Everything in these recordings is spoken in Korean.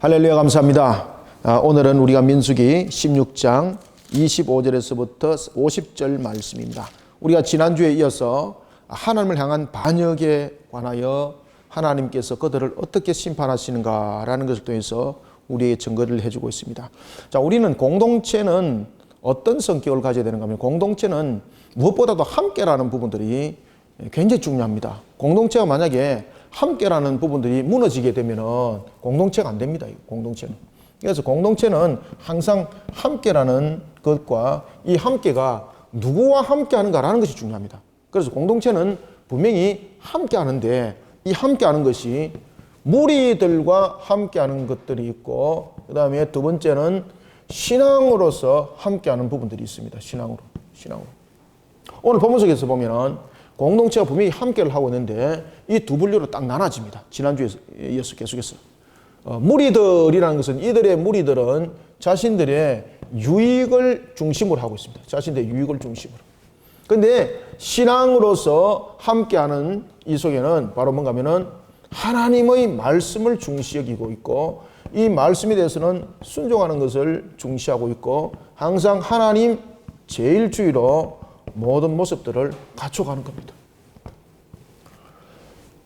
할렐루야, 감사합니다. 오늘은 우리가 민수기 16장 25절에서부터 50절 말씀입니다. 우리가 지난주에 이어서 하나님을 향한 반역에 관하여 하나님께서 그들을 어떻게 심판하시는가라는 것을 통해서 우리의 증거를 해주고 있습니다. 자, 우리는 공동체는 어떤 성격을 가져야 되는가 하면, 공동체는 무엇보다도 함께라는 부분들이 굉장히 중요합니다. 공동체가 만약에 함께라는 부분들이 무너지게 되면 공동체가 안 됩니다. 공동체는. 그래서 공동체는 항상 함께라는 것과 이 함께가 누구와 함께 하는가라는 것이 중요합니다. 그래서 공동체는 분명히 함께 하는데, 이 함께 하는 것이 무리들과 함께 하는 것들이 있고, 그 다음에 두 번째는 신앙으로서 함께 하는 부분들이 있습니다. 신앙으로. 오늘 본문 속에서 보면은 공동체가 분명히 함께를 하고 있는데 이 두 분류로 딱 나눠집니다. 지난주에 이어서 계속해서. 무리들이라는 것은, 이들의 무리들은 자신들의 유익을 중심으로 하고 있습니다. 자신들의 유익을 중심으로. 근데 신앙으로서 함께하는 이 속에는 바로 뭔가 하면은 하나님의 말씀을 중시 여기고 있고, 이 말씀에 대해서는 순종하는 것을 중시하고 있고, 항상 하나님 제일주의로 모든 모습들을 갖춰가는 겁니다.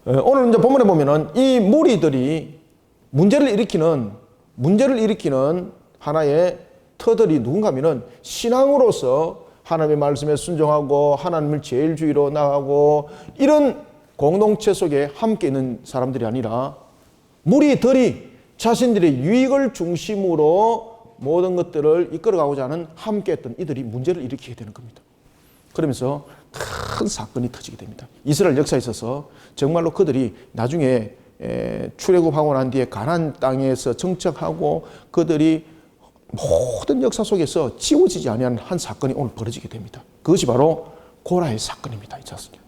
오늘 이제 본문에 보면은 이 무리들이 문제를 일으키는 하나의 터들이 누군가 하면은 신앙으로서 하나님의 말씀에 순종하고 하나님을 제일주의로 나가고 이런 공동체 속에 함께 있는 사람들이 아니라, 무리들이 자신들의 유익을 중심으로 모든 것들을 이끌어가고자 하는 함께 했던 이들이 문제를 일으키게 되는 겁니다. 그러면서 큰 사건이 터지게 됩니다. 이스라엘 역사에 있어서 정말로 그들이 나중에 출애굽하고 난 뒤에 가나안 땅에서 정착하고 그들이 모든 역사 속에서 지워지지 아니한 한 사건이 오늘 벌어지게 됩니다. 그것이 바로 고라의 사건입니다. 이 자식이.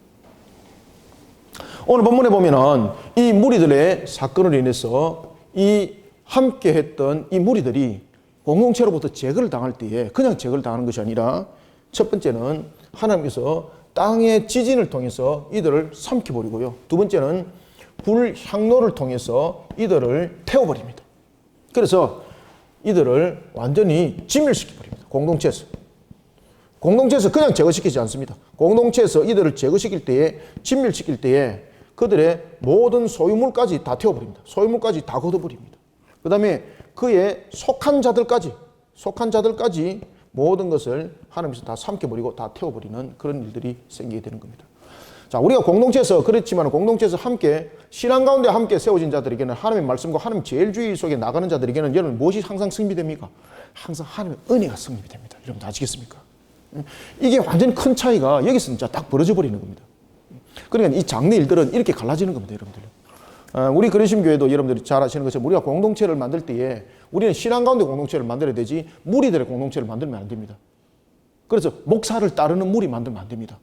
오늘 본문에 보면은 이 무리들의 사건으로 인해서 이 함께 했던 이 무리들이 공동체로부터 제거를 당할 때에 그냥 제거를 당하는 것이 아니라, 첫 번째는 하나님께서 땅의 지진을 통해서 이들을 삼켜버리고요. 두 번째는 불향로를 통해서 이들을 태워버립니다. 그래서 이들을 완전히 진멸시켜버립니다. 공동체에서 그냥 제거시키지 않습니다. 공동체에서 이들을 제거시킬 때에, 진멸시킬 때에 그들의 모든 소유물까지 다 태워버립니다. 소유물까지 다 걷어버립니다. 그 다음에 그의 속한 자들까지 모든 것을 하나님께서 다 삼켜버리고 다 태워버리는 그런 일들이 생기게 되는 겁니다. 자, 우리가 공동체에서 그렇지만, 공동체에서 함께 신앙 가운데 함께 세워진 자들에게는, 하나님의 말씀과 하나님 제일주의 속에 나가는 자들에게는 여러분 무엇이 항상 승리됩니까? 항상 하나님의 은혜가 승리됩니다. 여러분 아시겠습니까? 이게 완전 큰 차이가 여기서 진짜 딱 벌어져 버리는 겁니다. 그러니까 이 장래 일들은 이렇게 갈라지는 겁니다, 여러분들. 우리 그리심교회도 여러분들이 잘 아시는 것처럼 우리가 공동체를 만들 때에 우리는 신앙 가운데 공동체를 만들어야 되지, 무리들의 공동체를 만들면 안 됩니다. 그래서 목사를 따르는 무리 만들면 안 됩니다.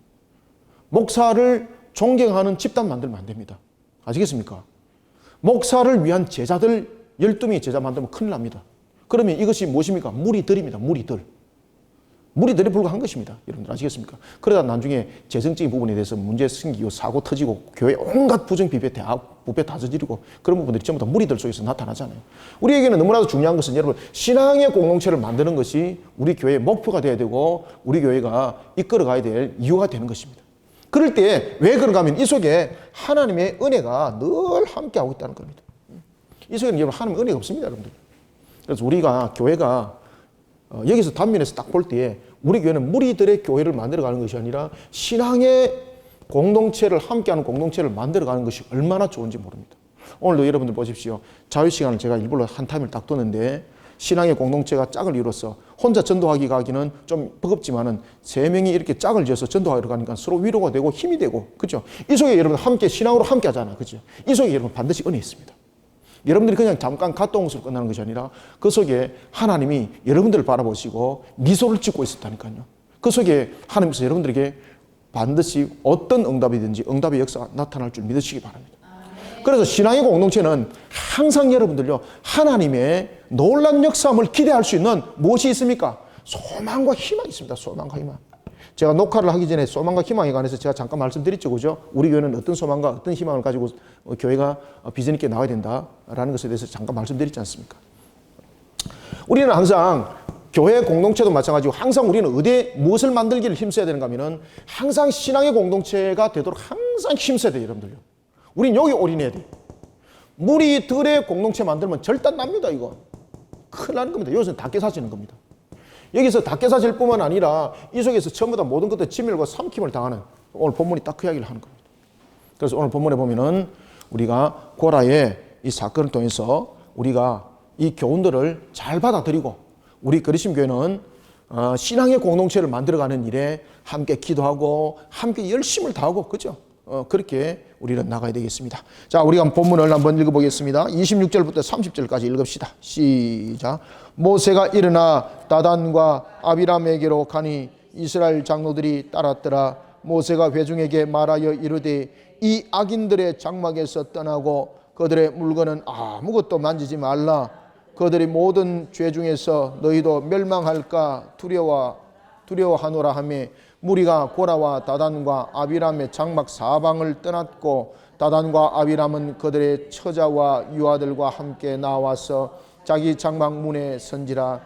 목사를 존경하는 집단 만들면 안 됩니다. 아시겠습니까? 목사를 위한 제자들 12명의 제자 만들면 큰일 납니다. 그러면 이것이 무엇입니까? 무리들입니다. 무리들이 불과한 것입니다. 여러분들 아시겠습니까? 그러다 나중에 재정적인 부분에 대해서 문제 생기고 사고 터지고 교회 온갖 부정 부패 다 저지르고 그런 부분들이 전부 다 무리들 속에서 나타나잖아요. 우리에게는 너무나도 중요한 것은, 여러분, 신앙의 공동체를 만드는 것이 우리 교회의 목표가 되어야 되고 우리 교회가 이끌어가야 될 이유가 되는 것입니다. 그럴 때 왜 그런가 하면 이 속에 하나님의 은혜가 늘 함께하고 있다는 겁니다. 이 속에는 여러분 하나님의 은혜가 없습니다, 여러분들. 그래서 우리가 교회가 여기서 단면에서 딱 볼 때에 우리 교회는 무리들의 교회를 만들어가는 것이 아니라 신앙의 공동체를 함께하는 공동체를 만들어가는 것이 얼마나 좋은지 모릅니다. 오늘도 여러분들 보십시오. 자유시간을 제가 일부러 한 타임을 딱 두는데, 신앙의 공동체가 짝을 이뤄서 혼자 전도하기 가기는 좀 버겁지만은 3명이 이렇게 짝을 지어서 전도하러 가니까 서로 위로가 되고 힘이 되고, 그죠? 이 속에 여러분 함께 신앙으로 함께 하잖아, 그죠? 이 속에 여러분 반드시 은혜 있습니다. 여러분들이 그냥 잠깐 갔다 온 것으로 끝나는 것이 아니라 그 속에 하나님이 여러분들을 바라보시고 미소를 짓고 있었다니까요. 그 속에 하나님께서 여러분들에게 반드시 어떤 응답이든지 응답의 역사가 나타날 줄 믿으시기 바랍니다. 그래서 신앙의 공동체는 항상 여러분들요, 하나님의 놀라운 역사함을 기대할 수 있는 무엇이 있습니까? 소망과 희망이 있습니다. 소망과 희망. 제가 녹화를 하기 전에 소망과 희망에 관해서 제가 잠깐 말씀드렸죠. 그죠? 우리 교회는 어떤 소망과 어떤 희망을 가지고 교회가 비전 있게 나와야 된다라는 것에 대해서 잠깐 말씀드렸지 않습니까? 우리는 항상 교회 공동체도 마찬가지고 항상 우리는 어디에 무엇을 만들기를 힘써야 되는가 하면은 항상 신앙의 공동체가 되도록 항상 힘써야 돼요, 여러분들요. 우린 여기 올인해야 돼요. 무리들의 공동체 만들면 절단 납니다, 이거. 큰일 나는 겁니다. 여기서는 다 깨사지는 겁니다. 여기서 다 깨사질 뿐만 아니라 이 속에서 전부 다 모든 것들 지멸과 삼킴을 당하는 오늘 본문이 딱 그 이야기를 하는 겁니다. 그래서 오늘 본문에 보면은 우리가 고라의 이 사건을 통해서 우리가 이 교훈들을 잘 받아들이고 우리 그리심 교회는 신앙의 공동체를 만들어가는 일에 함께 기도하고 함께 열심을 다하고 그죠? 그렇게 우리는 나가야 되겠습니다. 자, 우리가 본문을 한번 읽어보겠습니다. 26절부터 30절까지 읽읍시다. 시작. 모세가 일어나 다단과 아비람에게로 가니 이스라엘 장로들이 따랐더라. 모세가 회중에게 말하여 이르되 이 악인들의 장막에서 떠나고 그들의 물건은 아무것도 만지지 말라. 그들의 모든 죄 중에서 너희도 멸망할까 두려워하노라 하며 무리가 고라와 다단과 아비람의 장막 사방을 떠났고 다단과 아비람은 그들의 처자와 유아들과 함께 나와서 자기 장막 문에 선지라.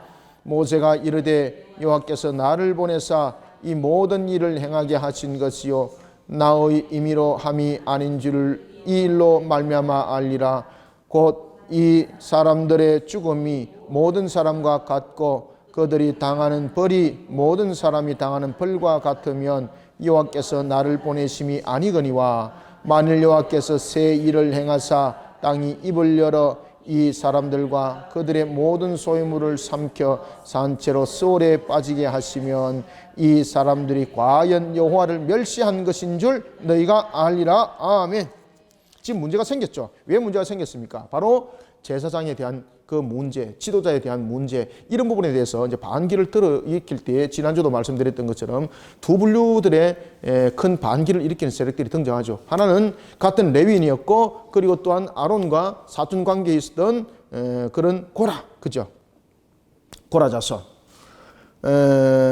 모세가 이르되 여호와께서 나를 보내사 이 모든 일을 행하게 하신 것이요 나의 임의로 함이 아닌 줄을 이 일로 말미암아 알리라. 곧 이 사람들의 죽음이 모든 사람과 같고 그들이 당하는 벌이 모든 사람이 당하는 벌과 같으면 여호와께서 나를 보내심이 아니거니와 만일 여호와께서 새 일을 행하사 땅이 입을 열어 이 사람들과 그들의 모든 소유물을 삼켜 산채로 수월에 빠지게 하시면 이 사람들이 과연 여호와를 멸시한 것인 줄 너희가 알리라. 아멘. 지금 문제가 생겼죠. 왜 문제가 생겼습니까? 바로 제사장에 대한 그 문제, 지도자에 대한 문제, 이런 부분에 대해서 이제 반기를 일으킬 때 지난주도 말씀드렸던 것처럼 두 분류들의 큰 반기를 일으키는 세력들이 등장하죠. 하나는 같은 레위인이었고 그리고 또한 아론과 사촌 관계에 있었던 그런 고라, 그죠? 고라 자손.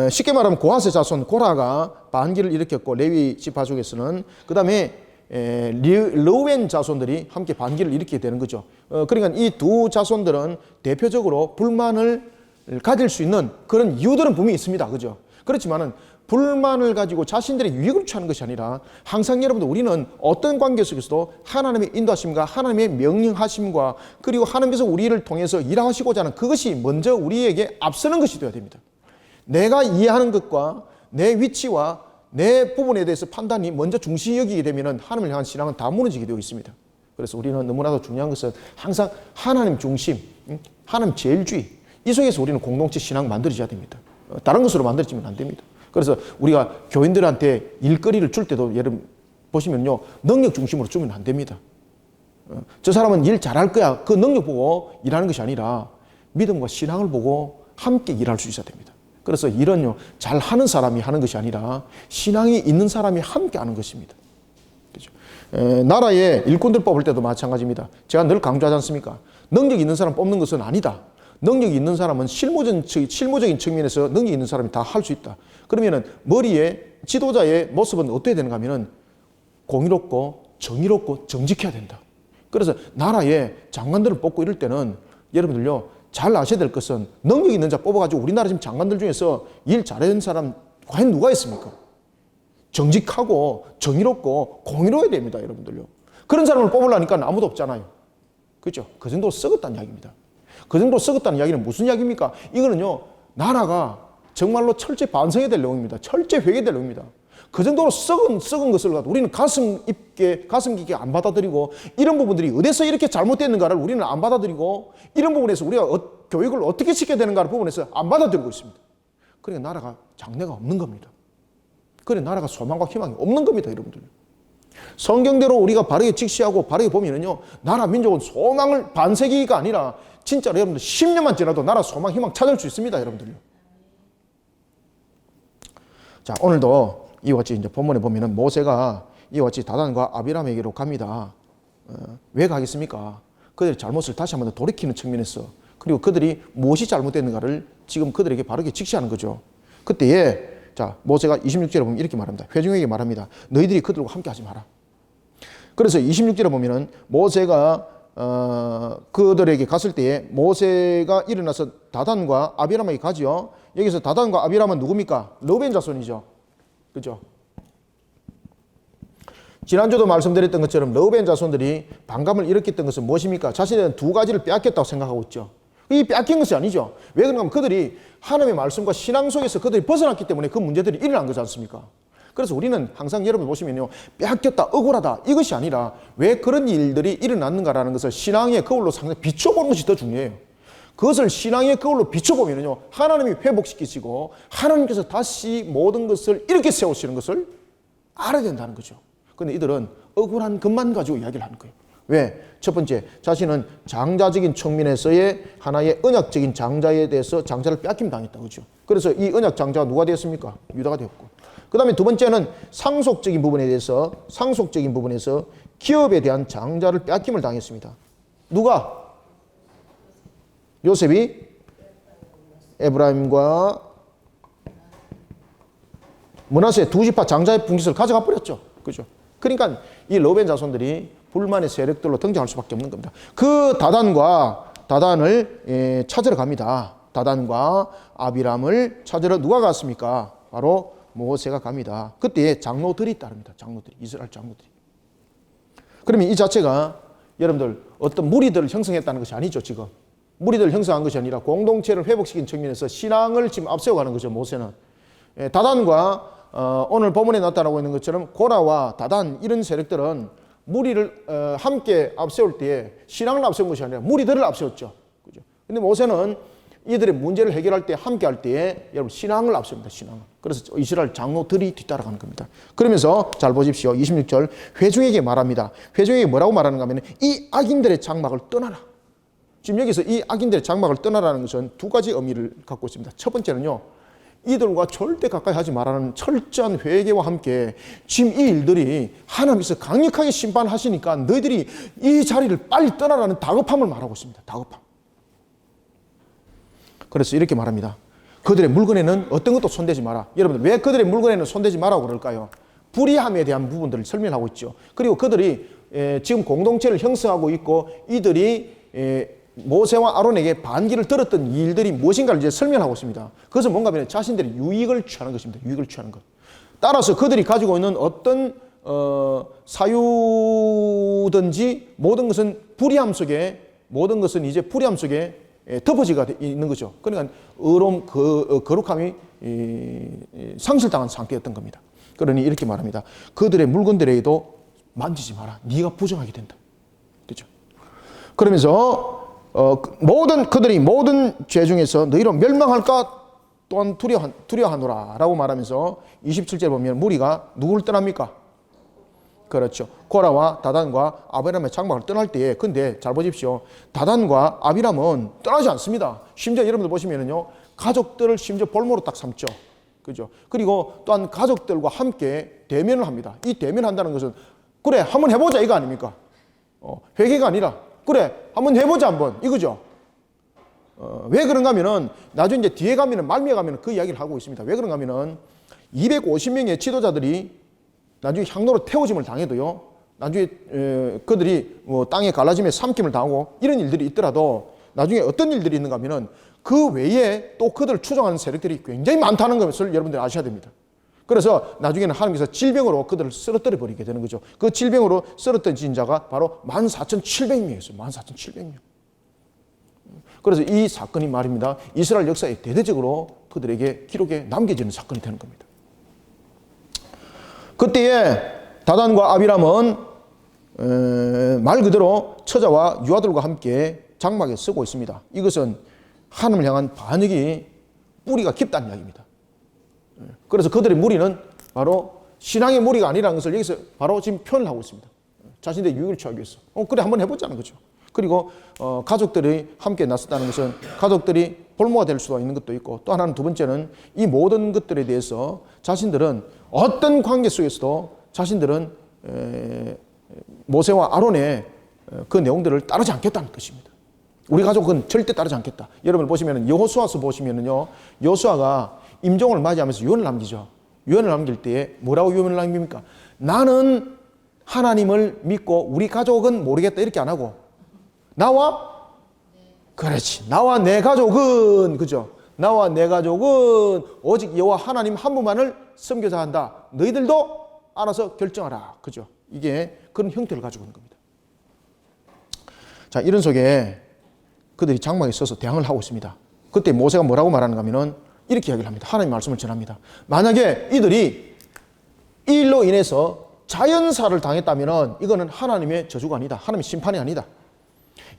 쉽게 말하면 고하세 자손 고라가 반기를 일으켰고 레위 지파 중에서는 그 다음에 르우벤 자손들이 함께 반기를 일으키게 되는 거죠. 그러니까 이 두 자손들은 대표적으로 불만을 가질 수 있는 그런 이유들은 분명히 있습니다. 그죠? 그렇지만은 불만을 가지고 자신들의 유익을 취하는 것이 아니라 항상 여러분들 우리는 어떤 관계 속에서도 하나님의 인도하심과 하나님의 명령하심과 그리고 하나님께서 우리를 통해서 일하시고자 하는 그것이 먼저 우리에게 앞서는 것이 되어야 됩니다. 내가 이해하는 것과 내 위치와 내 부분에 대해서 판단이 먼저 중시 여기게 되면 하나님을 향한 신앙은 다 무너지게 되어 있습니다. 그래서 우리는 너무나도 중요한 것은 항상 하나님 중심, 하나님 제일주의, 이 속에서 우리는 공동체 신앙 만들어져야 됩니다. 다른 것으로 만들어지면 안 됩니다. 그래서 우리가 교인들한테 일거리를 줄 때도 여러분 보시면요, 능력 중심으로 주면 안 됩니다. 저 사람은 일 잘할 거야, 그 능력 보고 일하는 것이 아니라 믿음과 신앙을 보고 함께 일할 수 있어야 됩니다. 그래서 일은요, 잘하는 사람이 하는 것이 아니라 신앙이 있는 사람이 함께 하는 것입니다. 그렇죠? 나라의 일꾼들 뽑을 때도 마찬가지입니다. 제가 늘 강조하지 않습니까? 능력 있는 사람 뽑는 것은 아니다. 능력이 있는 사람은 실무적인 측면에서 능력 있는 사람이 다 할 수 있다. 그러면은 머리에 지도자의 모습은 어떻게 되는가 하면은 공의롭고 정의롭고 정직해야 된다. 그래서 나라의 장관들을 뽑고 이럴 때는 여러분들요, 잘 아셔야 될 것은 능력 있는 자 뽑아가지고 우리나라 지금 장관들 중에서 일 잘하는 사람 과연 누가 있습니까? 정직하고 정의롭고 공의로워야 됩니다, 여러분들요. 그런 사람을 뽑으려니까 아무도 없잖아요. 그렇죠? 그 정도로 썩었다는 이야기입니다. 그 정도로 썩었다는 이야기는 무슨 이야기입니까? 이거는요, 나라가 정말로 철저히 반성해야 될 내용입니다. 철저히 회개해야 될 내용입니다. 그 정도로 썩은 것을 가지고 우리는 가슴 깊게 안 받아들이고 이런 부분들이 어디서 이렇게 잘못됐는가를 우리는 안 받아들이고 이런 부분에서 우리가 교육을 어떻게 시켜야 되는가를 부분에서 안 받아들이고 있습니다. 그러니까 나라가 장래가 없는 겁니다. 그래 나라가 소망과 희망이 없는 겁니다, 여러분들. 성경대로 우리가 바르게 직시하고 바르게 보면은요, 나라 민족은 소망을 반세기가 아니라 진짜로 여러분들 10년만 지나도 나라 소망 희망 찾을 수 있습니다, 여러분들요. 자, 오늘도 이와 같이 이제 본문에 보면은 모세가 이와 같이 다단과 아비람에게로 갑니다. 왜 가겠습니까? 그들의 잘못을 다시 한번 돌이키는 측면에서, 그리고 그들이 무엇이 잘못됐는가를 지금 그들에게 바르게 직시하는 거죠. 그때에 자, 모세가 26절에 보면 이렇게 말합니다. 회중에게 말합니다. 너희들이 그들과 함께 하지 마라. 그래서 26절에 보면은 모세가 그들에게 갔을 때에 모세가 일어나서 다단과 아비람에게 가지요. 여기서 다단과 아비람은 누굽니까? 르우벤 자손이죠. 그죠? 지난주도 말씀드렸던 것처럼 르우벤 자손들이 반감을 일으켰던 것은 무엇입니까? 자신들은 두 가지를 빼앗겼다고 생각하고 있죠. 이 빼앗긴 것이 아니죠. 왜 그런가 하면 그들이 하나님의 말씀과 신앙 속에서 그들이 벗어났기 때문에 그 문제들이 일어난 거지 않습니까? 그래서 우리는 항상 여러분 보시면요, 빼앗겼다, 억울하다 이것이 아니라 왜 그런 일들이 일어났는가라는 것을 신앙의 거울로 상당히 비춰보는 것이 더 중요해요. 그것을 신앙의 거울로 비춰보면요, 하나님이 회복시키시고 하나님께서 다시 모든 것을 이렇게 세우시는 것을 알아야 된다는 거죠. 그런데 이들은 억울한 것만 가지고 이야기를 하는 거예요. 왜? 첫 번째, 자신은 장자적인 측면에서의 하나의 언약적인 장자에 대해서 장자를 빼앗김 당했다. 그죠? 그래서 이 언약 장자가 누가 되었습니까? 유다가 되었고. 그 다음에 두 번째는 상속적인 부분에서 기업에 대한 장자를 빼앗김을 당했습니다. 누가? 요셉이 에브라임과 므낫세 두 지파 장자의 분깃을 가져가 버렸죠. 그죠? 그러니까 이 르우벤 자손들이 불만의 세력들로 등장할 수밖에 없는 겁니다. 그 다단을 찾으러 갑니다. 다단과 아비람을 찾으러 누가 갔습니까? 바로 모세가 갑니다. 그때 장로들이 따릅니다. 장로들이, 이스라엘 장로들이. 그러면 이 자체가 여러분들 어떤 무리들을 형성했다는 것이 아니죠. 지금 무리들을 형성한 것이 아니라 공동체를 회복시킨 측면에서 신앙을 지금 앞세워가는 거죠. 모세는 다단과 오늘 본문에 나타나고 있는 것처럼 고라와 다단 이런 세력들은 무리를 함께 앞세울 때에 신앙을 앞세운 것이 아니라 무리들을 앞세웠죠. 그죠? 근데 모세는 이들의 문제를 해결할 때, 함께 할 때에 여러분 신앙을 앞세웁니다. 신앙을. 그래서 이스라엘 장로들이 뒤따라가는 겁니다. 그러면서 잘 보십시오. 26절 회중에게 말합니다. 회중에게 뭐라고 말하는가 하면 이 악인들의 장막을 떠나라. 지금 여기서 이 악인들의 장막을 떠나라는 것은 두 가지 의미를 갖고 있습니다. 첫 번째는요, 이들과 절대 가까이 하지 말라는 철저한 회개와 함께 지금 이 일들이 하나님께서 강력하게 심판하시니까 너희들이 이 자리를 빨리 떠나라는 다급함을 말하고 있습니다. 다급함. 그래서 이렇게 말합니다. 그들의 물건에는 어떤 것도 손대지 마라. 여러분들 왜 그들의 물건에는 손대지 마라고 그럴까요? 불의함에 대한 부분들을 설명하고 있죠. 그리고 그들이 지금 공동체를 형성하고 있고 이들이 모세와 아론에게 반기를 들었던 일들이 무엇인가를 이제 설명하고 있습니다. 그것은 뭔가 하면 자신들의 유익을 취하는 것입니다. 유익을 취하는 것. 따라서 그들이 가지고 있는 어떤 사유든지 모든 것은 불의함 속에 덮어지가 있는 거죠. 그러니까 의로움, 거룩함이 상실당한 상태였던 겁니다. 그러니 이렇게 말합니다. 그들의 물건들에도 만지지 마라. 네가 부정하게 된다. 그렇죠? 그러면서 그들이 모든 죄 중에서 너희로 멸망할까 또한 두려워하노라 라고 말하면서 27절 보면 무리가 누구를 떠납니까? 그렇죠. 고라와 다단과 아비람의 장막을 떠날 때에, 근데 잘 보십시오. 다단과 아비람은 떠나지 않습니다. 심지어 여러분들 보시면은요, 가족들을 심지어 볼모로 딱 삼죠. 그죠? 그리고 또한 가족들과 함께 대면을 합니다. 이 대면한다는 것은 그래, 한번 해보자 이거 아닙니까? 회개가 아니라 그래, 한번 해보자 한번 이거죠. 왜 그런가 하면은 나중에 이제 뒤에 가면은 말미에 가면은 그 이야기를 하고 있습니다. 왜 그런가 하면은 250명의 지도자들이 나중에 향로로 태워짐을 당해도요, 나중에 그들이 뭐 땅에 갈라짐에 삼킴을 당하고 이런 일들이 있더라도 나중에 어떤 일들이 있는가 하면은 그 외에 또 그들을 추종하는 세력들이 굉장히 많다는 것을 여러분들이 아셔야 됩니다. 그래서 나중에는 하나님께서 질병으로 그들을 쓰러뜨려 버리게 되는 거죠. 그 질병으로 쓰러뜨린 자가 바로 14,700명이었어요. 14,700명. 그래서 이 사건이 말입니다. 이스라엘 역사에 대대적으로 그들에게 기록에 남겨지는 사건이 되는 겁니다. 그때에 다단과 아비람은 말 그대로 처자와 유아들과 함께 장막에 쓰고 있습니다. 이것은 하나님을 향한 반역이 뿌리가 깊다는 이야기입니다. 그래서 그들의 무리는 바로 신앙의 무리가 아니라는 것을 여기서 바로 지금 표현을 하고 있습니다. 자신들의 유익을 취하기 위해서. 그래 한번 해보자는 거죠. 그리고 가족들이 함께 나섰다는 것은 가족들이 볼모가 될 수도 있는 것도 있고, 또 하나는 두 번째는 이 모든 것들에 대해서 자신들은 어떤 관계 속에서도 자신들은 모세와 아론의 그 내용들을 따르지 않겠다는 것입니다. 우리 가족은 절대 따르지 않겠다. 여러분 보시면은 여호수아서 보시면은요, 여호수아가 임종을 맞이하면서 유언을 남기죠. 유언을 남길 때에 뭐라고 유언을 남깁니까? 나는 하나님을 믿고 우리 가족은 모르겠다 이렇게 안 하고 그렇지. 나와 내 가족은 그죠? 나와 내 가족은 오직 여호와 하나님 한 분만을 섬겨자 한다. 너희들도 알아서 결정하라. 그죠? 이게 그런 형태를 가지고 있는 겁니다. 자, 이런 속에 그들이 장막에 서서 대항을 하고 있습니다. 그때 모세가 뭐라고 말하는가 하면은 이렇게 이야기를 합니다. 하나님 말씀을 전합니다. 만약에 이들이 이 일로 인해서 자연사를 당했다면은 이거는 하나님의 저주가 아니다. 하나님의 심판이 아니다.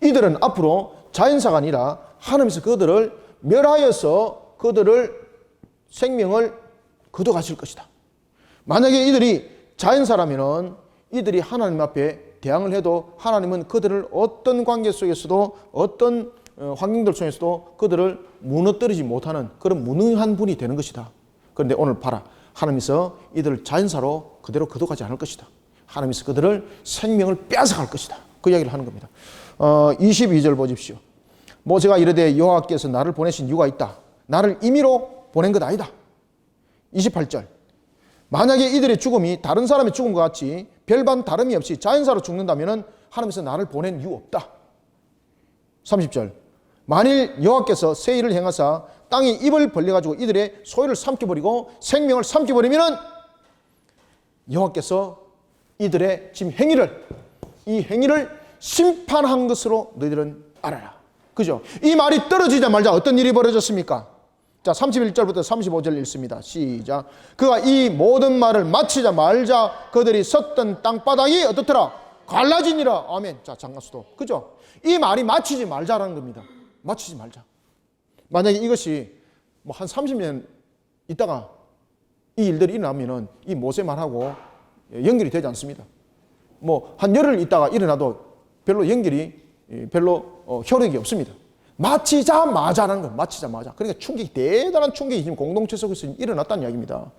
이들은 앞으로 자연사가 아니라 하나님께서 그들을 멸하여서 그들을 생명을 거둬가실 것이다. 만약에 이들이 자연사라면은 이들이 하나님 앞에 대항을 해도 하나님은 그들을 어떤 관계 속에서도 어떤 환경들 속에서도 그들을 무너뜨리지 못하는 그런 무능한 분이 되는 것이다. 그런데 오늘 봐라. 하나님께서 이들을 자연사로 그대로 거둬가지 않을 것이다. 하나님께서 그들을 생명을 빼앗아갈 것이다. 그 이야기를 하는 겁니다. 22절 보십시오. 모세가 이르되 여호와께서 나를 보내신 이유가 있다. 나를 임의로 보낸 것 아니다. 28절. 만약에 이들의 죽음이 다른 사람의 죽음과 같이 별반 다름이 없이 자연사로 죽는다면 하나님께서 나를 보낸 이유 없다. 30절. 만일 여호와께서 새 일을 행하사 땅이 입을 벌려가지고 이들의 소유를 삼켜버리고 생명을 삼켜버리면 여호와께서 이들의 지금 이 행위를 심판한 것으로 너희들은 알아라. 그죠? 이 말이 떨어지자마자 어떤 일이 벌어졌습니까? 자, 31절부터 35절 읽습니다. 시작. 그가 이 모든 말을 마치자마자 그들이 섰던 땅바닥이 어떻더라? 갈라지니라. 아멘. 자, 장가수도. 그죠? 이 말이 마치지 말자라는 겁니다. 마치지 말자. 만약에 이것이 뭐 한 30년 있다가 이 일들이 일어나면은 이 모세 말하고 연결이 되지 않습니다. 뭐 한 열흘 있다가 일어나도 별로 효력이 없습니다. 마치자마자라는 거예요. 마치자마자. 그러니까 대단한 충격이 지금 공동체 속에서 일어났다는 이야기입니다.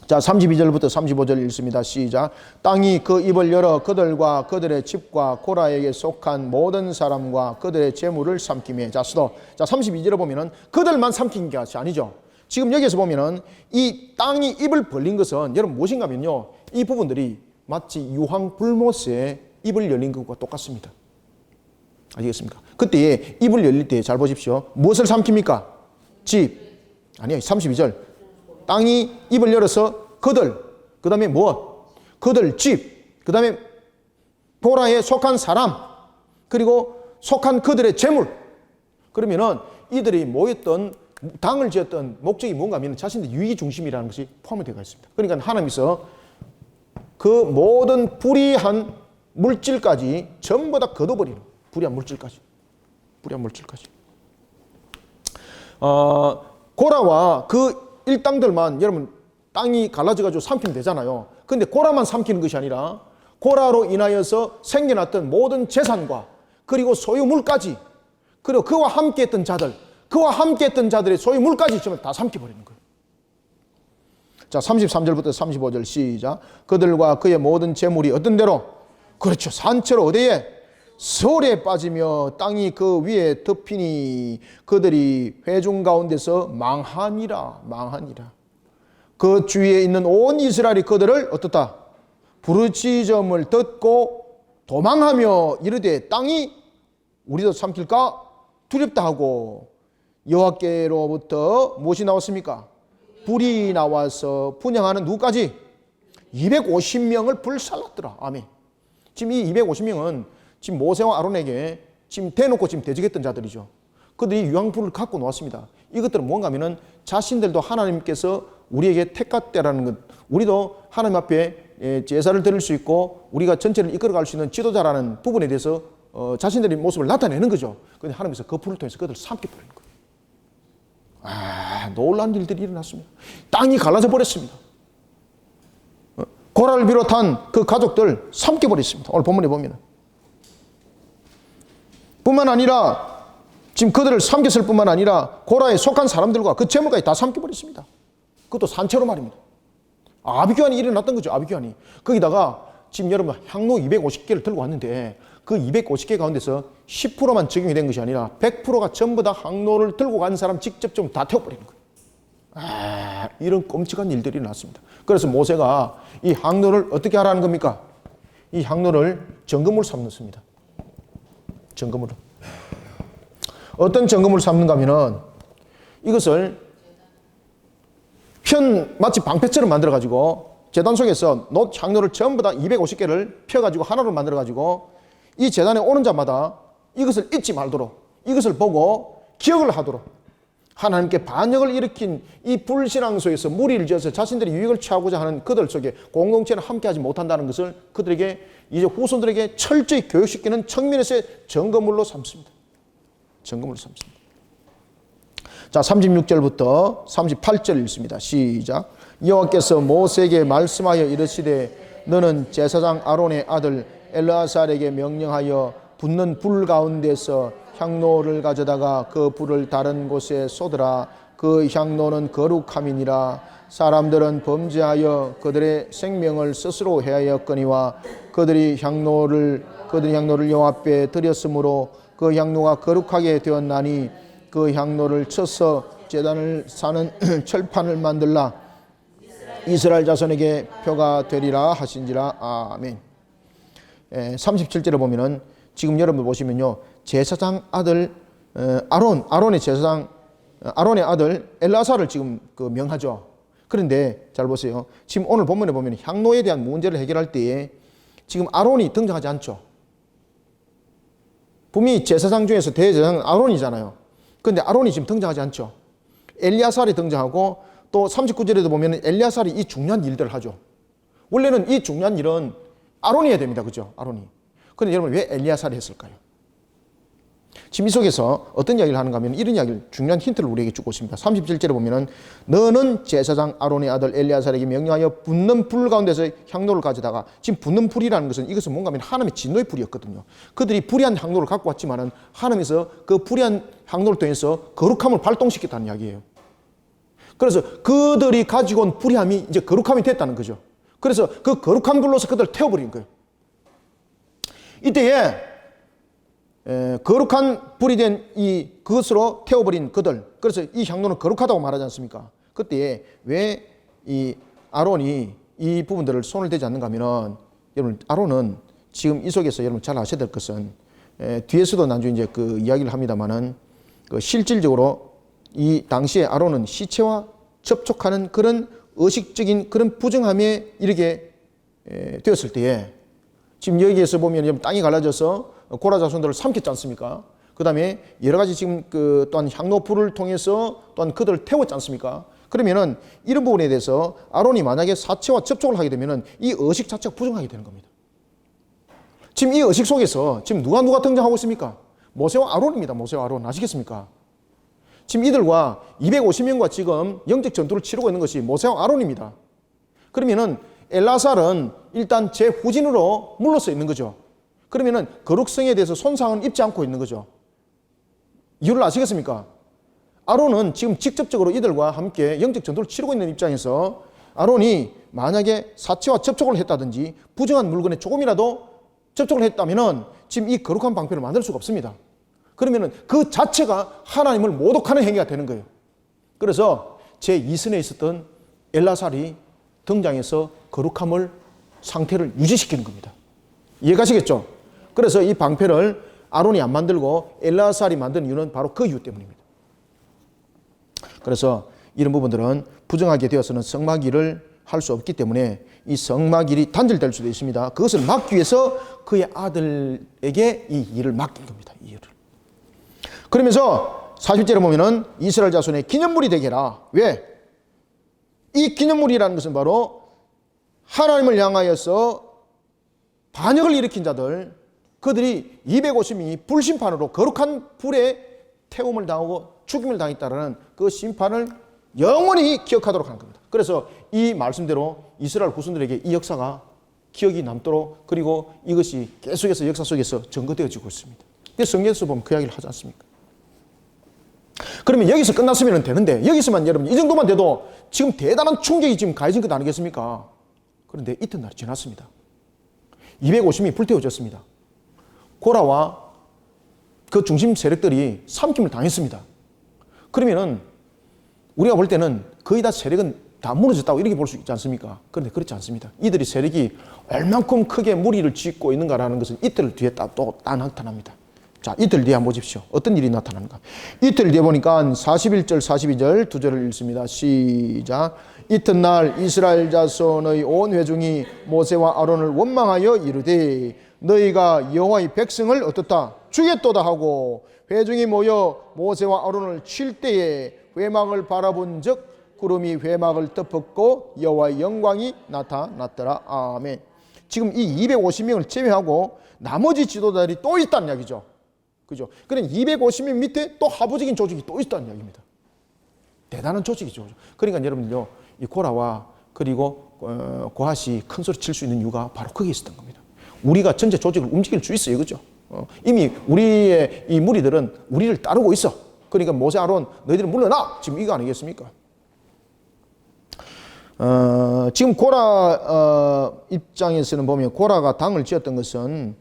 자, 32절부터 35절 읽습니다. 시작. 땅이 그 입을 열어 그들과 그들의 집과 고라에게 속한 모든 사람과 그들의 재물을 삼키며. 자, 수도. 자, 32절에 보면은 그들만 삼킨 것이 아니죠. 지금 여기에서 보면은 이 땅이 입을 벌린 것은 여러분 무엇인가 하면요, 이 부분들이 마치 유황불못에 입을 열린 것과 똑같습니다. 아시겠습니까? 그때 입을 열릴 때 잘 보십시오. 무엇을 삼킵니까? 집. 아니요. 32절. 땅이 입을 열어서 그들. 그 다음에 무엇? 그들 집. 그 다음에 보라에 속한 사람. 그리고 속한 그들의 재물. 그러면은 이들이 모였던 당을 지었던 목적이 뭔가 하면 자신의 유익 중심이라는 것이 포함이 되어 있습니다. 그러니까 하나님께서 그 모든 불의한 물질까지 전부 다 걷어버리는 불의한 물질까지. 고라와 그 일당들만 여러분 땅이 갈라져가지고 삼키면 되잖아요. 근데 고라만 삼키는 것이 아니라 고라로 인하여서 생겨났던 모든 재산과 그리고 소유물까지 그리고 그와 함께했던 자들의 소유물까지 전부 다 삼켜버리는 거예요. 자, 33절부터 35절 시작. 그들과 그의 모든 재물이 어떤 대로? 그렇죠. 산채로 어디에? 설에 빠지며 땅이 그 위에 덮이니 그들이 회중 가운데서 망하니라. 그 주위에 있는 온 이스라엘이 그들을 어떻다? 부르짖음을 듣고 도망하며 이르되 땅이 우리도 삼킬까 두렵다 하고 여호와께로부터 무엇이 나왔습니까? 불이 나와서 분향하는 누구까지? 250명을 불살랐더라. 아멘. 지금 이 250명은 지금 모세와 아론에게 지금 대놓고 지금 대적했던 자들이죠. 그들이 유황불을 갖고 놓았습니다. 이것들은 뭔가 하면은 자신들도 하나님께서 우리에게 택했다라는 것, 우리도 하나님 앞에 제사를 드릴 수 있고 우리가 전체를 이끌어갈 수 있는 지도자라는 부분에 대해서 자신들의 모습을 나타내는 거죠. 그런데 하나님께서 그 불을 통해서 그들을 삼켜버리는 거예요. 놀라운 일들이 일어났습니다. 땅이 갈라져 버렸습니다. 고라를 비롯한 그 가족들 삼켜버렸습니다. 오늘 본문에 보면 뿐만 아니라 지금 그들을 삼켰을 뿐만 아니라 고라에 속한 사람들과 그 재물까지 다 삼켜버렸습니다. 그것도 산채로 말입니다. 아비규환이 일어났던 거죠. 아비규환이 거기다가 지금 여러분 향로 250개를 들고 왔는데 그 250개 가운데서 10%만 적용이 된 것이 아니라 100%가 전부 다 항로를 들고 간 사람 직접 좀 다 태워버리는 거예요. 이런 끔찍한 일들이 났습니다. 그래서 모세가 이 항로를 어떻게 하라는 겁니까? 이 항로를 정금으로 삼는습니다. 정금으로. 어떤 정금을 삼는가 하면은 이것을 마치 방패처럼 만들어가지고 제단 속에서 향로를 전부 다 250개를 펴가지고 하나로 만들어가지고 이 제단에 오는 자마다 이것을 잊지 말도록 이것을 보고 기억을 하도록 하나님께 반역을 일으킨 이 불신앙 속에서 무리를 지어서 자신들이 유익을 취하고자 하는 그들 속에 공동체는 함께하지 못한다는 것을 그들에게 이제 후손들에게 철저히 교육시키는 측면에서의 점검물로 삼습니다. 점검물로 삼습니다. 자, 36절부터 38절 읽습니다. 시작. 여호와께서 모세에게 말씀하여 이르시되 너는 제사장 아론의 아들 엘르아살에게 명령하여 붙는 불 가운데서 향로를 가져다가 그 불을 다른 곳에 쏟으라. 그 향로는 거룩함이니라. 사람들은 범죄하여 그들의 생명을 스스로 해하였거니와 그들이 향로를 여호와 앞에 드렸으므로 그 향로가 거룩하게 되었나니 그 향로를 쳐서 제단을 사는 철판을 만들라. 이스라엘 자손에게 표가 되리라 하신지라. 아멘. 37절에 보면은 지금 여러분 보시면요, 제사장 아들 아론의 아들 엘라사를 지금 명하죠. 그런데 잘 보세요. 지금 오늘 본문에 보면 향로에 대한 문제를 해결할 때에 지금 아론이 등장하지 않죠. 분명히 제사장 중에서 대제사장은 아론이잖아요. 그런데 아론이 지금 등장하지 않죠. 엘리야살이 등장하고 또 39절에도 보면 엘리야살이 이 중요한 일들을 하죠. 원래는 이 중요한 일은 아론이 해야 됩니다. 그죠? 아론이. 그런데 여러분 왜 엘리야살이 했을까요? 지금 이 속에서 어떤 이야기를 하는가 하면 이런 이야기를 중요한 힌트를 우리에게 주고 있습니다. 37절에 보면은 너는 제사장 아론의 아들 엘리야살에게 명령하여 붙는 불 가운데서 향로를 가져다가, 지금 붙는 불이라는 것은 이것은 뭔가 하면 하나님의 진노의 불이었거든요. 그들이 불의한 향로를 갖고 왔지만은 하나님께서 그 불의한 향로를 통해서 거룩함을 발동시켰다는 이야기예요. 그래서 그들이 가지고 온 불의함이 이제 거룩함이 됐다는 거죠. 그래서 그 거룩한 불로서 그들을 태워버린 거예요. 이때에 거룩한 불이 된 그것으로 태워버린 그들, 그래서 이 향로는 거룩하다고 말하지 않습니까? 그때 왜 이 아론이 이 부분들을 손을 대지 않는가 하면은, 여러분 아론은 지금 이 속에서 여러분 잘 아셔야 될 것은 뒤에서도 나중에 이제 그 이야기를 합니다만은 실질적으로 이 당시에 아론은 시체와 접촉하는 그런 의식적인 그런 부정함에 이르게 되었을 때에, 지금 여기에서 보면 땅이 갈라져서 고라 자손들을 삼켰지 않습니까? 그 다음에 여러 가지 지금 또한 향로불을 통해서 또한 그들을 태웠지 않습니까? 그러면은 이런 부분에 대해서 아론이 만약에 사체와 접촉을 하게 되면은 이 의식 자체가 부정하게 되는 겁니다. 지금 이 의식 속에서 지금 누가 등장하고 있습니까? 모세와 아론입니다. 모세와 아론. 아시겠습니까? 지금 이들과 250명과 지금 영적 전투를 치르고 있는 것이 모세와 아론입니다. 그러면은 엘라살은 일단 제 후진으로 물러서 있는 거죠. 그러면은 거룩성에 대해서 손상은 입지 않고 있는 거죠. 이유를 아시겠습니까? 아론은 지금 직접적으로 이들과 함께 영적 전투를 치르고 있는 입장에서 아론이 만약에 사체와 접촉을 했다든지 부정한 물건에 조금이라도 접촉을 했다면은 지금 이 거룩한 방패를 만들 수가 없습니다. 그러면은 그 자체가 하나님을 모독하는 행위가 되는 거예요. 그래서 제2선에 있었던 엘라살이 등장해서 거룩함을 상태를 유지시키는 겁니다. 이해가시겠죠? 그래서 이 방패를 아론이 안 만들고 엘라살이 만든 이유는 바로 그 이유 때문입니다. 그래서 이런 부분들은 부정하게 되어서는 성막일을 할 수 없기 때문에 이 성막일이 단절될 수도 있습니다. 그것을 막기 위해서 그의 아들에게 이 일을 맡긴 겁니다. 이 일을. 그러면서 40절에 보면은 이스라엘 자손의 기념물이 되게 해라. 왜? 이 기념물이라는 것은 바로 하나님을 향하여서 반역을 일으킨 자들, 그들이 250명이 불심판으로 거룩한 불에 태움을 당하고 죽임을 당했다는 그 심판을 영원히 기억하도록 하는 겁니다. 그래서 이 말씀대로 이스라엘 후손들에게 이 역사가 기억이 남도록, 그리고 이것이 계속해서 역사 속에서 증거되어지고 있습니다. 그래서 성경에서 보면 그 이야기를 하지 않습니까? 그러면 여기서 끝났으면 되는데, 여기서만 여러분 이 정도만 돼도 지금 대단한 충격이 지금 가해진 것 아니겠습니까? 그런데 이튿날이 지났습니다. 250명이 불태워졌습니다. 고라와 그 중심 세력들이 삼킴을 당했습니다. 그러면은 우리가 볼 때는 거의 다 세력은 다 무너졌다고 이렇게 볼 수 있지 않습니까? 그런데 그렇지 않습니다. 이들이 세력이 얼만큼 크게 무리를 짓고 있는가라는 것은 이틀 뒤에 또 나타납니다. 자, 이틀 뒤에 한번 보십시오. 어떤 일이 나타나는가. 이틀 뒤에 보니까 41절, 42절 두 절을 읽습니다. 시작. 이튿날 이스라엘 자손의 온 회중이 모세와 아론을 원망하여 이르되 너희가 여호와의 백성을 어떻다? 죽였도다 하고 회중이 모여 모세와 아론을 칠 때에 회막을 바라본 적 구름이 회막을 덮었고 여호와의 영광이 나타났더라. 아멘. 지금 이 250명을 제외하고 나머지 지도자들이 또 있다는 이야기죠. 그죠? 그러니까 250명 밑에 또 하부적인 조직이 또 있다는 이야기입니다. 대단한 조직이죠. 그러니까 여러분들요, 이 고라와 그리고 고핫이 큰 소리 칠 수 있는 이유가 바로 거기에 있었던 겁니다. 우리가 전체 조직을 움직일 수 있어요. 그죠? 이미 우리의 이 무리들은 우리를 따르고 있어. 그러니까 모세 아론 너희들은 물러나! 지금 이거 아니겠습니까? 지금 고라 입장에서는 보면 고라가 당을 지었던 것은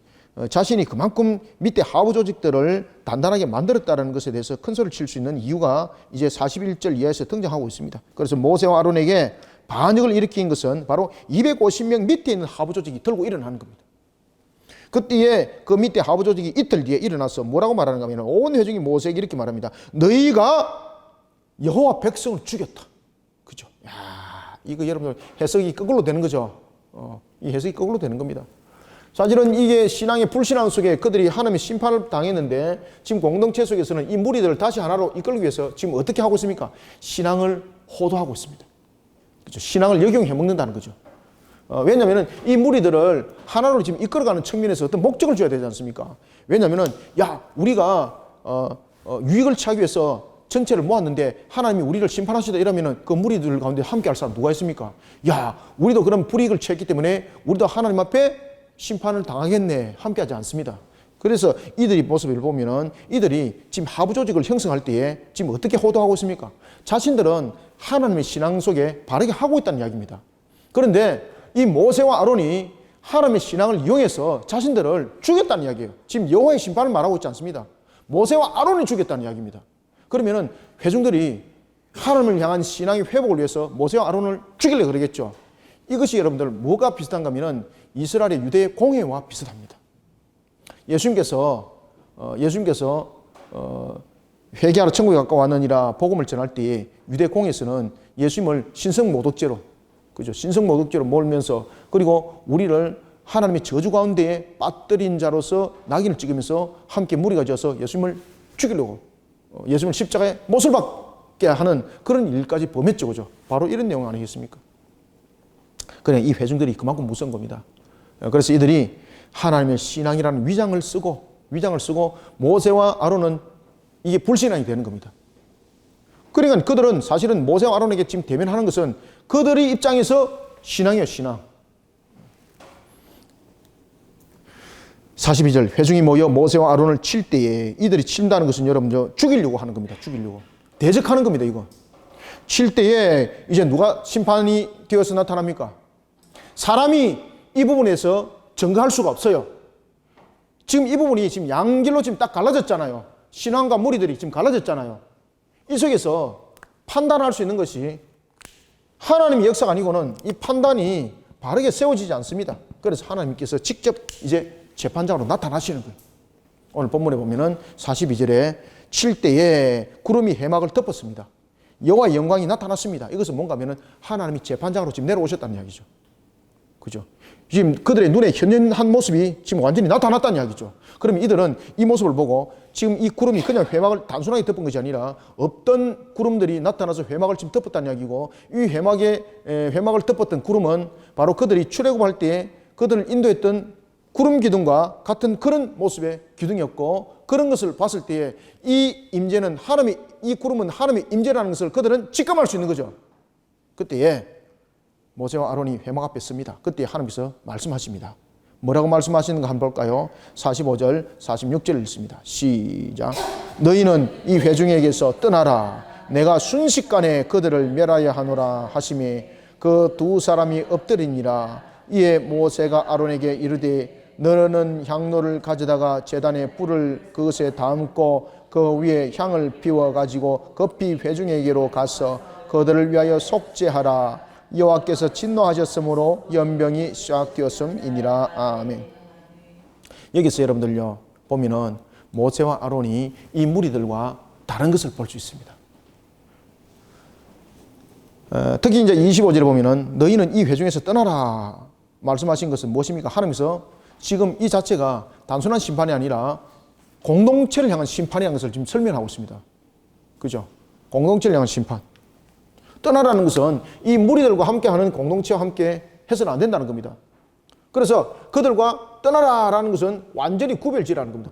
자신이 그만큼 밑에 하부 조직들을 단단하게 만들었다는 것에 대해서 큰 소리를 칠 수 있는 이유가 이제 41절 이하에서 등장하고 있습니다. 그래서 모세와 아론에게 반역을 일으킨 것은 바로 250명 밑에 있는 하부 조직이 들고 일어나는 겁니다. 그때에 그 밑에 하부 조직이 이틀 뒤에 일어나서 뭐라고 말하는가 하면 온 회중이 모세에게 이렇게 말합니다. 너희가 여호와 백성을 죽였다. 그죠? 야, 이거 여러분들 해석이 거꾸로 되는 거죠. 이 해석이 거꾸로 되는 겁니다. 사실은 이게 신앙의 불신앙 속에 그들이 하나님의 심판을 당했는데 지금 공동체 속에서는 이 무리들을 다시 하나로 이끌기 위해서 지금 어떻게 하고 있습니까? 신앙을 호도하고 있습니다. 그렇죠? 신앙을 역용해 먹는다는 거죠. 왜냐하면 이 무리들을 하나로 지금 이끌어가는 측면에서 어떤 목적을 줘야 되지 않습니까? 왜냐하면 야, 우리가 유익을 취하기 위해서 전체를 모았는데 하나님이 우리를 심판하시다 이러면은 그 무리들 가운데 함께 할 사람 누가 있습니까? 야, 우리도 그런 불이익을 취했기 때문에 우리도 하나님 앞에 심판을 당하겠네. 함께 하지 않습니다. 그래서 이들이 모습을 보면은 이들이 지금 하부 조직을 형성할 때에 지금 어떻게 호도하고 있습니까? 자신들은 하나님의 신앙 속에 바르게 하고 있다는 이야기입니다. 그런데 이 모세와 아론이 하나님의 신앙을 이용해서 자신들을 죽였다는 이야기예요. 지금 여호와의 심판을 말하고 있지 않습니다. 모세와 아론이 죽였다는 이야기입니다. 그러면은 회중들이 하나님을 향한 신앙의 회복을 위해서 모세와 아론을 죽이려고 그러겠죠. 이것이 여러분들 뭐가 비슷한가 하면은 이스라엘의 유대의 공회와 비슷합니다. 예수님께서 회개하러 천국에 가까워하느니라 복음을 전할 때 유대 공회에서는 예수님을 신성모독죄로, 그죠? 신성모독죄로 몰면서 그리고 우리를 하나님의 저주 가운데에 빠뜨린 자로서 낙인을 찍으면서 함께 무리가 지어서 예수님을 죽이려고 예수님을 십자가에 못을 박게 하는 그런 일까지 범했죠. 그죠? 바로 이런 내용 아니겠습니까? 그래, 이 회중들이 그만큼 무서운 겁니다. 그래서 이들이 하나님의 신앙이라는 위장을 쓰고 모세와 아론은 이게 불신앙이 되는 겁니다. 그러니까 그들은 사실은 모세와 아론에게 지금 대면하는 것은 그들의 입장에서 신앙이에요, 신앙. 42절 회중이 모여 모세와 아론을 칠 때에 이들이 친다는 것은 여러분 죽이려고 하는 겁니다. 죽이려고. 대적하는 겁니다, 이거. 칠 때에 이제 누가 심판이 되어서 나타납니까? 사람이 이 부분에서 증거할 수가 없어요. 지금 이 부분이 지금 양길로 지금 딱 갈라졌잖아요. 신앙과 무리들이 지금 갈라졌잖아요. 이 속에서 판단할 수 있는 것이 하나님의 역사가 아니고는 이 판단이 바르게 세워지지 않습니다. 그래서 하나님께서 직접 이제 재판장으로 나타나시는 거예요. 오늘 본문에 보면은 42절에 칠 때에 구름이 해막을 덮었습니다. 여호와의 영광이 나타났습니다. 이것은 뭔가 하면은 하나님이 재판장으로 지금 내려오셨다는 이야기죠. 그죠? 지금 그들의 눈에 현연한 모습이 지금 완전히 나타났다는 이야기죠. 그러면 이들은 이 모습을 보고 지금 이 구름이 그냥 회막을 단순하게 덮은 것이 아니라 없던 구름들이 나타나서 회막을 지금 덮었다는 이야기고 이 회막을 덮었던 구름은 바로 그들이 출애굽할 때 그들을 인도했던 구름 기둥과 같은 그런 모습의 기둥이었고 그런 것을 봤을 때에 이 구름은 하나님의 임재라는 것을 그들은 직감할 수 있는 거죠. 그때에 모세와 아론이 회막 앞에 섭니다. 그때 하나님께서 말씀하십니다. 뭐라고 말씀하시는가 한번 볼까요? 45절, 46절 읽습니다. 시작. 너희는 이 회중에게서 떠나라. 내가 순식간에 그들을 멸하여 하노라 하시매 그 두 사람이 엎드리니라. 이에 모세가 아론에게 이르되 너는 향로를 가져다가 제단에 불을 그것에 담고 그 위에 향을 피워 가지고 급히 회중에게로 가서 그들을 위하여 속죄하라. 여호와께서 진노하셨으므로 연병이 시작되었음이니라. 아멘. 여기서 여러분들요 보면은 모세와 아론이 이 무리들과 다른 것을 볼 수 있습니다. 특히 이제 25절에 보면은 너희는 이 회중에서 떠나라 말씀하신 것은 무엇입니까? 하나님께서 지금 이 자체가 단순한 심판이 아니라 공동체를 향한 심판이라는 것을 지금 설명하고 있습니다. 그죠? 공동체를 향한 심판. 떠나라는 것은 이 무리들과 함께하는 공동체와 함께 해서는 안 된다는 겁니다. 그래서 그들과 떠나라라는 것은 완전히 구별지라는 겁니다.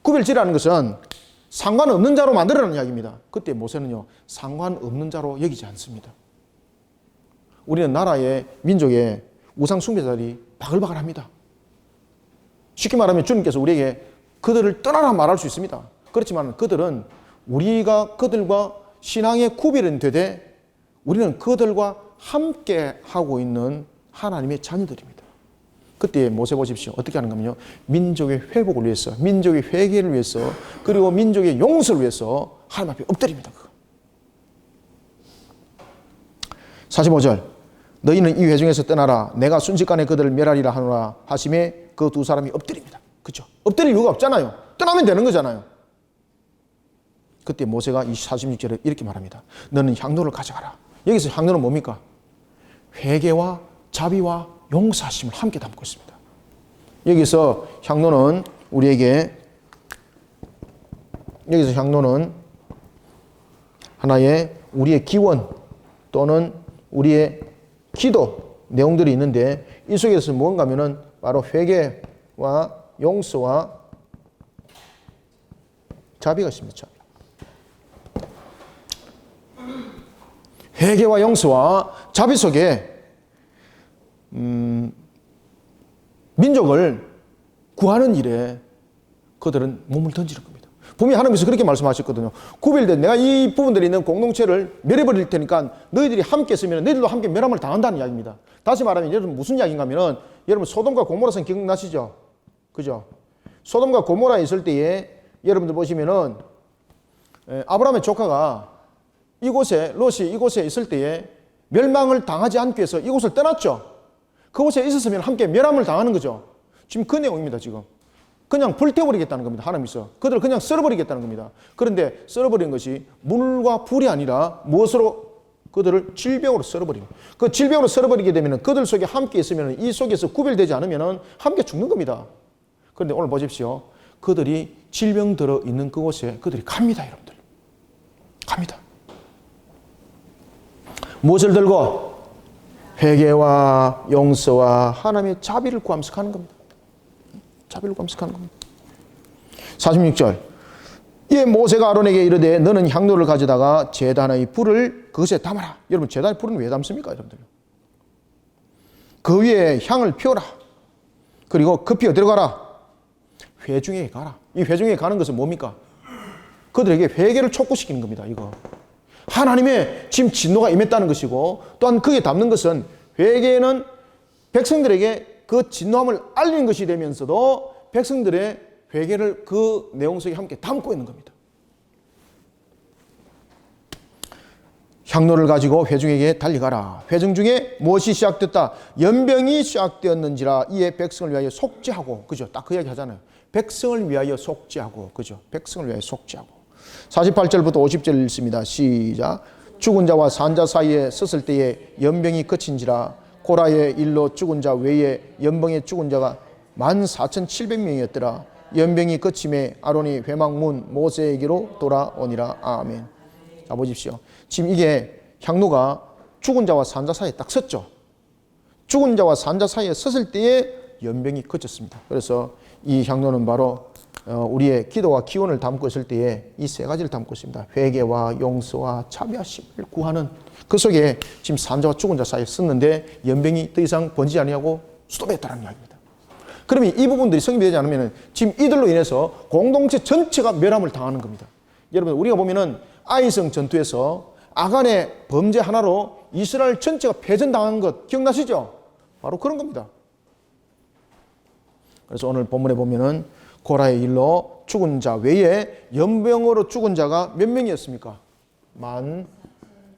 구별지라는 것은 상관없는 자로 만들어라는 이야기입니다. 그때 모세는요 상관없는 자로 여기지 않습니다. 우리는 나라의 민족의 우상 숭배자들이 바글바글합니다. 쉽게 말하면 주님께서 우리에게 그들을 떠나라 말할 수 있습니다. 그렇지만 그들은 우리가 그들과 신앙의 구별은 되되 우리는 그들과 함께 하고 있는 하나님의 자녀들입니다. 그때 모세 보십시오. 어떻게 하는가면요. 민족의 회복을 위해서, 민족의 회개를 위해서, 그리고 민족의 용서를 위해서 하나님 앞에 엎드립니다. 45절 너희는 이 회중에서 떠나라. 내가 순식간에 그들을 멸하리라 하노라 하심에 그 두 사람이 엎드립니다. 그렇죠? 엎드릴 이유가 없잖아요. 떠나면 되는 거잖아요. 그때 모세가 이 46절에 이렇게 말합니다. 너는 향로를 가져가라. 여기서 향로는 뭡니까? 회개와 자비와 용서하심을 함께 담고 있습니다. 여기서 향로는 우리에게 하나의 우리의 기원 또는 우리의 기도 내용들이 있는데 이 속에서 뭔가 하면은 바로 회개와 용서와 자비가 있습니다. 회개와 용서와 자비 속에 민족을 구하는 일에 그들은 몸을 던지는 겁니다. 분명히 하나님께서 그렇게 말씀하셨거든요. 구별된 내가 이 부분들이 있는 공동체를 멸해버릴 테니까 너희들이 함께 있으면 너희들도 함께 멸함을 당한다는 이야기입니다. 다시 말하면 여러분 무슨 이야기인가 하면은 여러분 소돔과 고모라성 기억나시죠? 그죠? 소돔과 고모라에 있을 때에 여러분들 보시면은 아브라함의 조카가 이곳에 롯이 이곳에 있을 때에 멸망을 당하지 않기 위해서 이곳을 떠났죠. 그곳에 있었으면 함께 멸함을 당하는 거죠. 지금 그 내용입니다. 지금 그냥 불태워버리겠다는 겁니다. 하나님께서 그들을 그냥 썰어버리겠다는 겁니다. 그런데 썰어버린 것이 물과 불이 아니라 무엇으로 그들을 질병으로 썰어버리는 그 질병으로 썰어버리게 되면 그들 속에 함께 있으면 이 속에서 구별되지 않으면 함께 죽는 겁니다. 그런데 오늘 보십시오. 그들이 질병 들어 있는 그곳에 그들이 갑니다. 여러분들 갑니다. 무엇을 들고? 회개와 용서와 하나님의 자비를 구하면서 가는 겁니다. 자비를 구하면서 가는 겁니다. 46절 이에 모세가 아론에게 이르되 너는 향로를 가져다가 제단의 불을 그것에 담아라. 여러분 제단의 불은 왜 담습니까? 여러분들 그 위에 향을 피워라. 그리고 급히 어디로 가라? 회중에게 가라. 이 회중에게 가는 것은 뭡니까? 그들에게 회개를 촉구시키는 겁니다. 이거 하나님의 지금 진노가 임했다는 것이고 또한 그에 담는 것은 회개는 백성들에게 그 진노함을 알리는 것이 되면서도 백성들의 회개를 그 내용 속에 함께 담고 있는 겁니다. 향로를 가지고 회중에게 달려가라. 회중 중에 무엇이 시작됐다? 연병이 시작되었는지라 이에 백성을 위하여 속죄하고. 그죠? 딱 그 이야기 하잖아요. 백성을 위하여 속죄하고. 그죠? 백성을 위하여 속죄하고. 48절부터 50절 읽습니다. 시작. 죽은 자와 산 자 사이에 섰을 때에 연병이 그친지라 고라의 일로 죽은 자 외에 연병에 죽은 자가 14,700명이었더라. 연병이 그침에 아론이 회막문 모세에게로 돌아오니라. 아멘. 자 보십시오. 지금 이게 향로가 죽은 자와 산 자 사이에 딱 섰죠. 죽은 자와 산 자 사이에 섰을 때에 연병이 그쳤습니다. 그래서 이 향로는 바로 우리의 기도와 기원을 담고 있을 때에 이 세 가지를 담고 있습니다. 회개와 용서와 자비하심을 구하는 그 속에 지금 산자와 죽은 자 사이에 섰는데 연병이 더 이상 번지지 아니하고 수도했다는 이야기입니다. 그러면 이 부분들이 성립되지 않으면 지금 이들로 인해서 공동체 전체가 멸함을 당하는 겁니다. 여러분 우리가 보면은 아이성 전투에서 아간의 범죄 하나로 이스라엘 전체가 패전당한 것 기억나시죠? 바로 그런 겁니다. 그래서 오늘 본문에 보면은 고라의 일로 죽은 자 외에 연병으로 죽은 자가 몇 명이었습니까?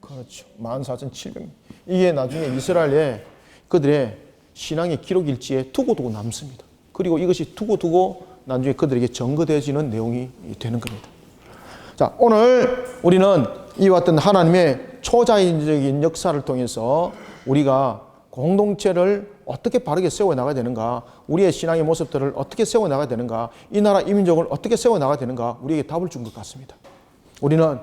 그렇죠. 14,700명. 이게 나중에 이스라엘에 그들의 신앙의 기록일지에 두고두고 남습니다. 그리고 이것이 두고두고 나중에 그들에게 전거되어지는 내용이 되는 겁니다. 자, 오늘 우리는 이와 같은 하나님의 초자연적인 역사를 통해서 우리가 공동체를 어떻게 바르게 세워나가야 되는가, 우리의 신앙의 모습들을 어떻게 세워나가야 되는가, 이 나라 이민족을 어떻게 세워나가야 되는가, 우리에게 답을 준 것 같습니다. 우리는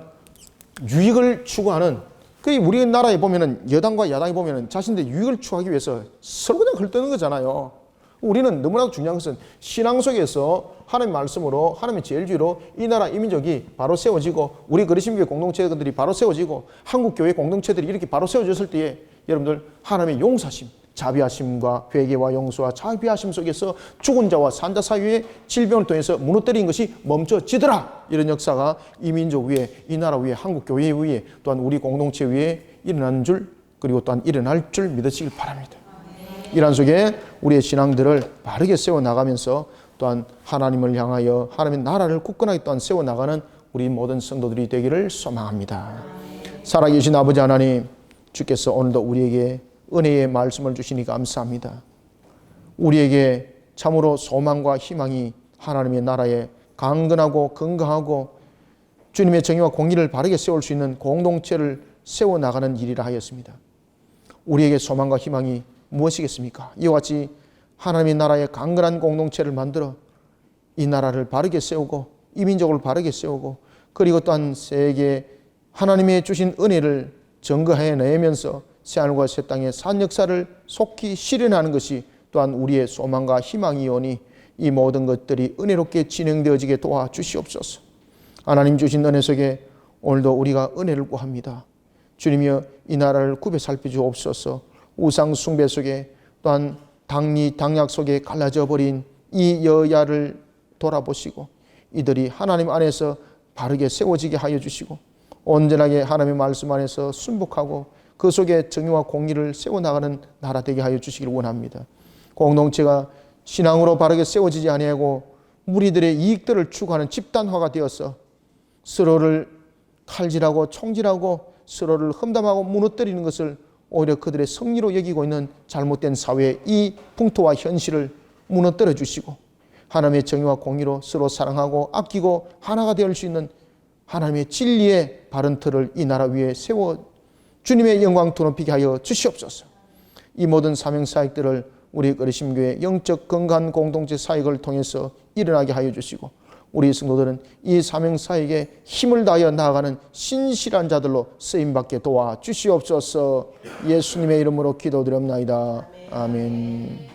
유익을 추구하는, 우리나라에 보면은 여당과 야당이 보면은 자신들의 유익을 추구하기 위해서 서로 그냥 헐뜯는 거잖아요. 우리는 너무나도 중요한 것은 신앙 속에서 하나님의 말씀으로, 하나님의 제일주의로 이 나라 이민족이 바로 세워지고, 우리 그리심교회 공동체들이 바로 세워지고, 한국교회 공동체들이 이렇게 바로 세워졌을 때에 여러분들 하나님의 용서하심, 자비하심과 회개와 용서와 자비하심 속에서 죽은 자와 산 자 사이의 질병을 통해서 무너뜨린 것이 멈춰지더라. 이런 역사가 이 민족 위에, 이 나라 위에, 한국교회 위에, 또한 우리 공동체 위에 일어나는 줄, 그리고 또한 일어날 줄 믿으시길 바랍니다. 이러한 속에 우리의 신앙들을 바르게 세워나가면서 또한 하나님을 향하여 하나님의 나라를 굳건하게 또한 세워나가는 우리 모든 성도들이 되기를 소망합니다. 살아계신 아버지 하나님, 주께서 오늘도 우리에게 은혜의 말씀을 주시니 감사합니다. 우리에게 참으로 소망과 희망이 하나님의 나라에 강건하고 건강하고 주님의 정의와 공의를 바르게 세울 수 있는 공동체를 세워나가는 일이라 하였습니다. 우리에게 소망과 희망이 무엇이겠습니까? 이와 같이 하나님의 나라의 강건한 공동체를 만들어 이 나라를 바르게 세우고 이 민족을 바르게 세우고, 그리고 또한 세계에 하나님의 주신 은혜를 증거해 내면서 새하늘과 새 땅의 산 역사를 속히 실현하는 것이 또한 우리의 소망과 희망이오니 이 모든 것들이 은혜롭게 진행되어지게 도와주시옵소서. 하나님 주신 은혜 속에 오늘도 우리가 은혜를 구합니다. 주님이여, 이 나라를 굽혀 살펴주옵소서. 우상 숭배 속에, 또한 당약 속에 갈라져 버린 이 여야를 돌아보시고 이들이 하나님 안에서 바르게 세워지게 하여 주시고, 온전하게 하나님의 말씀 안에서 순복하고 그 속에 정의와 공의를 세워나가는 나라 되게 하여 주시기를 원합니다. 공동체가 신앙으로 바르게 세워지지 아니하고 무리들의 이익들을 추구하는 집단화가 되어서 서로를 칼질하고 총질하고 서로를 험담하고 무너뜨리는 것을 오히려 그들의 승리로 여기고 있는 잘못된 사회의 이 풍토와 현실을 무너뜨려 주시고, 하나님의 정의와 공의로 서로 사랑하고 아끼고 하나가 될 수 있는 하나님의 진리의 바른 틀을 이 나라 위에 세워 주님의 영광 드높이게 하여 주시옵소서. 이 모든 사명 사역들을 우리 그리심교회 영적 건강한 공동체 사역을 통해서 일어나게 하여 주시고, 우리 성도들은 이 사명 사역에 힘을 다하여 나아가는 신실한 자들로 쓰임받게 도와주시옵소서. 예수님의 이름으로 기도드립나이다. 아멘.